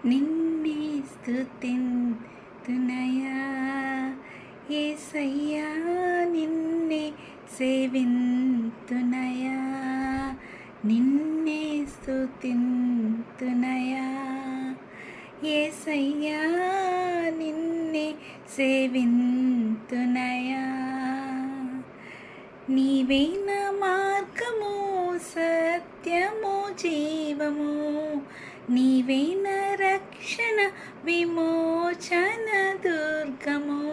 నిన్నే స్తుతింతునయా యేసయ్యా, నిన్నే సేవింతునయా, నిన్నే స్తుతింతునయా యేసయ్యా, నిన్నే సేవింతునయా. నీవే నా మార్గము, సత్యము, జీవము, నీవే నా రక్షణ, విమోచన, దుర్గము.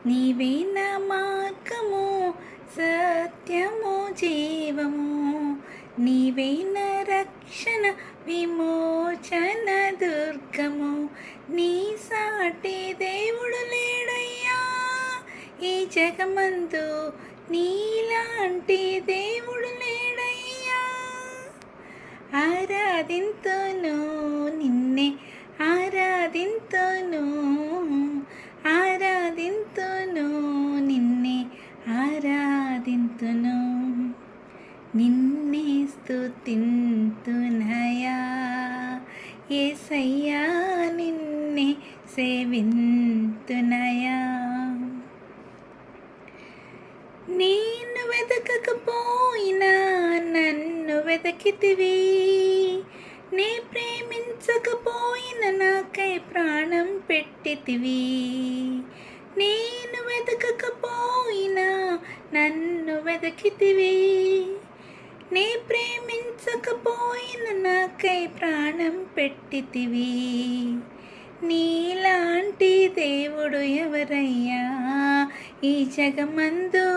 నీవే నా మార్గము, సత్యము, జీవము, నీవే నా రక్షణ, విమోచన, దుర్గము. నీ సాటి దేవుడు లేడయ్యా ఈ జగమందు, నీలాంటి దేవుడు లేడయ్యా. ఆరాధింతును నిన్నే, ఆరాధింతును, ఆరాధింతును నిన్నే, ఆరాధింతును, నిన్నే స్తుతింతునయా యేసయ్యా, నిన్నే సేవింతునయా. నేను వెతకకపోయినా నన్ను వెతకితివి, నే ప్రేమించకపోయినా నాకై ప్రాణం పెట్టితివి. నేను వెతకకపోయినా నన్ను వెతకితివి, నే ప్రేమించకపోయినా నాకై ప్రాణం పెట్టితివి. నీలాంటి దేవుడు ఎవరయ్యా ఈ జగమందు,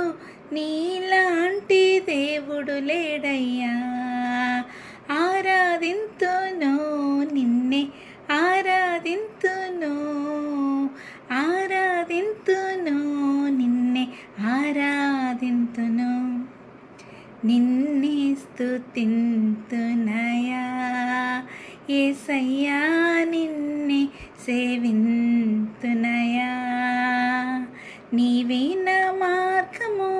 నీలాంటి దేవుడు లేడయ్యా. ఆరాధింతును నిన్నే, ఆరాధింతును, ఆరాధింతును నిన్నే, ఆరాధింతును, నిన్నే స్తుతింతునయా యేసయ్యా, నిన్నే సేవింతునయా. నీవే నా మార్గము,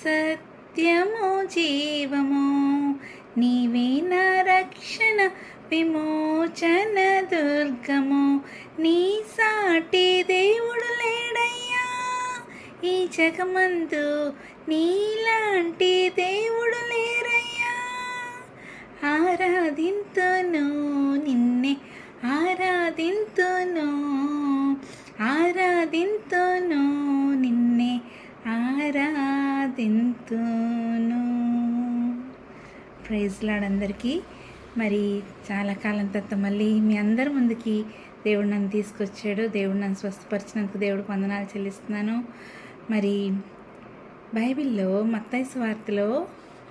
సత్యము, జీవము, నీవే నా రక్షణ, విమోచన, దుర్గము. నీ సాటి దేవుడు లేడయ్యా ఈ జగమందు, నీలాంటి దేవుడు లేరయ్యా. ఆరాధింతును నిన్నే, ఆరాధింతును, ఆరాధింతును నిన్నే, ఆరాధింతును. ప్రైజ్ లార్డ్ అందరికీ. మరి చాలా కాలం తర్వాత మళ్ళీ మీ అందరి ముందుకి దేవుడు నన్ను తీసుకొచ్చాడు. దేవుడు నన్ను స్వస్థపరిచినందుకు దేవుడికి వందనాలు చెల్లిస్తున్నాను. మరి బైబిల్లో మత్తయి సువార్తలో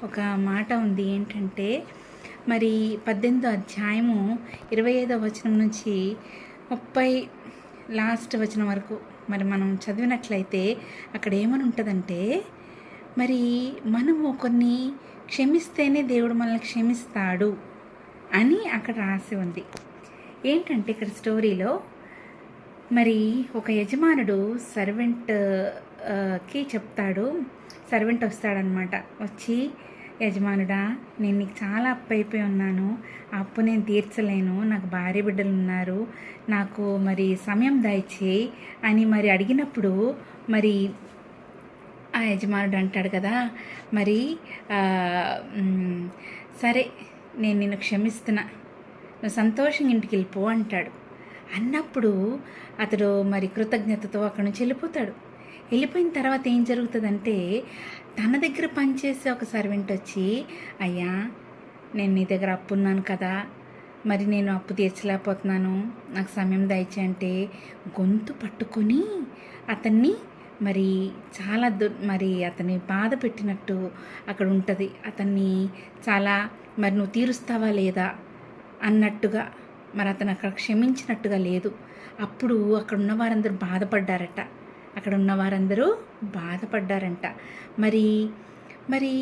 ఒక మాట ఉంది. ఏంటంటే మరి 18వ అధ్యాయము 25వ వచనం నుంచి 30 లాస్ట్ వచనం వరకు మరి మనం చదివినట్లయితే అక్కడ ఏమని ఉంటుందంటే, మరి మనము కొన్ని క్షమిస్తేనే దేవుడు మనల్ని క్షమిస్తాడు అని అక్కడ రాసి ఉంది. ఏంటంటే ఇక్కడ స్టోరీలో మరి ఒక యజమానుడు సర్వెంట్కి చెప్తాడు. సర్వెంట్ వస్తాడనమాట. వచ్చి, యజమానుడా, నేను నీకు చాలా అప్పు అయిపోయి ఉన్నాను, ఆ అప్పు నేను తీర్చలేను, నాకు భార్య బిడ్డలు ఉన్నారు, నాకు మరి సమయం దయచేయి అని మరి అడిగినప్పుడు మరి ఆ యజమానుడు అంటాడు కదా, మరి సరే నేను నిన్ను క్షమిస్తున్నా, నువ్వు సంతోషంగా ఇంటికి వెళ్ళిపో అంటాడు. అన్నప్పుడు అతడు మరి కృతజ్ఞతతో అక్కడి నుంచి వెళ్ళిపోతాడు. వెళ్ళిపోయిన తర్వాత ఏం జరుగుతుందంటే, తన దగ్గర పనిచేసే ఒక సర్వెంట్ వచ్చి, అయ్యా, నేను నీ దగ్గర అప్పు ఉన్నాను కదా, మరి నేను అప్పు తీర్చలేకపోతున్నాను, నాకు సమయం దయచేయంటే గొంతు పట్టుకొని అతన్ని మరి చాలా మరి అతన్ని బాధ పెట్టినట్టు అక్కడ ఉంటుంది. అతన్ని చాలా మరి నువ్వు తీరుస్తావా లేదా అన్నట్టుగా, మరి అతను అక్కడ క్షమించినట్టుగా లేదు. అప్పుడు అక్కడ ఉన్న వారందరూ బాధపడ్డారట. మరి మరి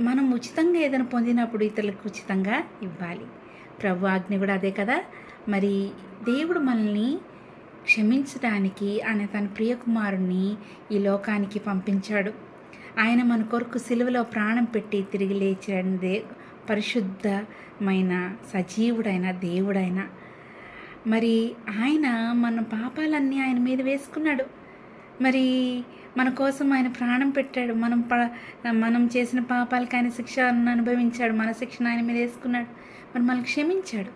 మనం ఉచితంగా ఏదైనా పొందినప్పుడు ఇతరులకు ఉచితంగా ఇవ్వాలి. ప్రభు ఆజ్ఞ కూడా అదే కదా. మరి దేవుడు మనల్ని క్షమించడానికి ఆయన తన ప్రియకుమారుణ్ణి ఈ లోకానికి పంపించాడు. ఆయన మన కొరకు సిలువలో ప్రాణం పెట్టి తిరిగి లేచిన పరిశుద్ధమైన సజీవుడైన దేవుడైన మరి ఆయన మన పాపాలన్నీ ఆయన మీద వేసుకున్నాడు. మరి మన కోసం ఆయన ప్రాణం పెట్టాడు. మనం చేసిన పాపాలకి ఆయన శిక్షను అనుభవించాడు. మన శిక్షను ఆయన మీద వేసుకున్నాడు. మరి మనల్ని క్షమించాడు.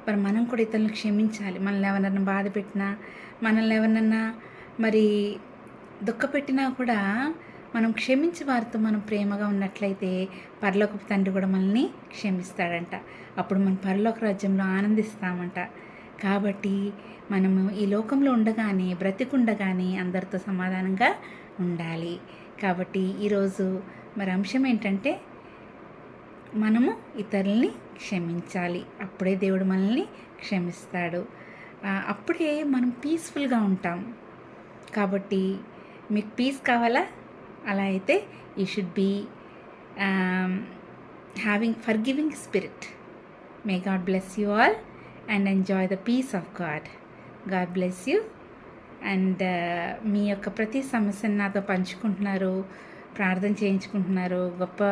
మరి మనం కూడా ఇతరులను క్షమించాలి. మనల్ని ఎవరన్నా బాధ పెట్టినా, మనల్ని ఎవరినన్నా మరి దుఃఖపెట్టినా కూడా మనం క్షమించి వారితో మనం ప్రేమగా ఉన్నట్లయితే పరలోకపు తండ్రి కూడా మనల్ని క్షమిస్తాడంట. అప్పుడు మనం పరలోక రాజ్యంలో ఆనందిస్తామంట. కాబట్టి మనము ఈ లోకంలో ఉండగానే, బ్రతికుండగానే అందరితో సమాధానంగా ఉండాలి. కాబట్టి ఈరోజు మరి అంశం ఏంటంటే మనము ఇతరుల్ని క్షమించాలి. అప్పుడే దేవుడు మనల్ని క్షమిస్తాడు. అప్పుడే మనం పీస్ఫుల్గా ఉంటాం. కాబట్టి మీకు పీస్ కావాలా? అలా అయితే you should be having forgiving spirit. May God bless you all and enjoy the peace of God. God bless you. And మీ యొక్క ప్రతి సమస్యను నాతో పంచుకుంటున్నారు, ప్రార్థన చేయించుకుంటున్నారు, గొప్ప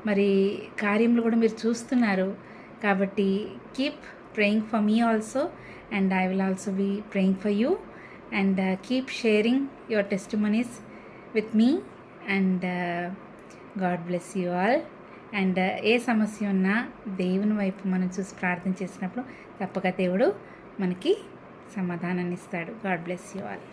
మరి కార్యములు కూడా మీరు చూస్తున్నారు. కాబట్టి keep praying for me also and I will also be praying for you. And keep sharing your testimonies with me and God bless you all. And ఏ సమస్య ఉన్నా దేవుని వైపు మనం చూసి ప్రార్థన చేసినప్పుడు తప్పక దేవుడు మనకి సమాధానాన్ని ఇస్తాడు. God bless you all.